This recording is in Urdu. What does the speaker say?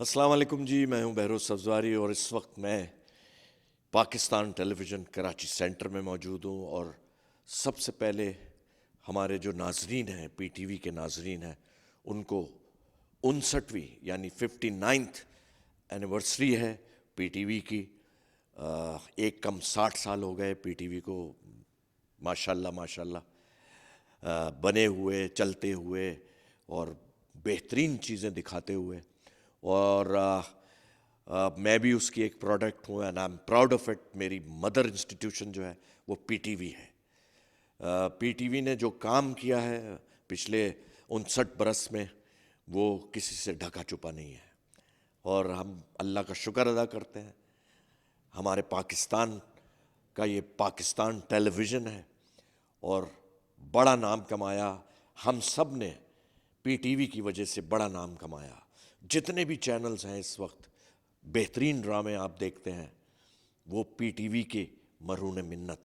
السلام علیکم جی، میں ہوں بہروز سبزواری اور اس وقت میں پاکستان ٹیلی ویژن کراچی سینٹر میں موجود ہوں۔ اور سب سے پہلے ہمارے جو ناظرین ہیں، پی ٹی وی کے ناظرین ہیں، ان کو 59ویں یعنی 59th اینیورسری ہے پی ٹی وی کی۔ ایک کم 60 سال ہو گئے پی ٹی وی کو ماشاءاللہ ماشاءاللہ بنے ہوئے، چلتے ہوئے اور بہترین چیزیں دکھاتے ہوئے۔ اور میں بھی اس کی ایک پروڈکٹ ہوں and I am proud of it. میری مدر انسٹیٹیوشن جو ہے وہ پی ٹی وی ہے۔ پی ٹی وی نے جو کام کیا ہے پچھلے 59 برس میں وہ کسی سے ڈھکا چھپا نہیں ہے، اور ہم اللہ کا شکر ادا کرتے ہیں۔ ہمارے پاکستان کا یہ پاکستان ٹیلی ویژن ہے اور بڑا نام کمایا۔ ہم سب نے پی ٹی وی کی وجہ سے بڑا نام کمایا۔ جتنے بھی چینلز ہیں اس وقت بہترین ڈرامے آپ دیکھتے ہیں وہ پی ٹی وی کے مرہون منت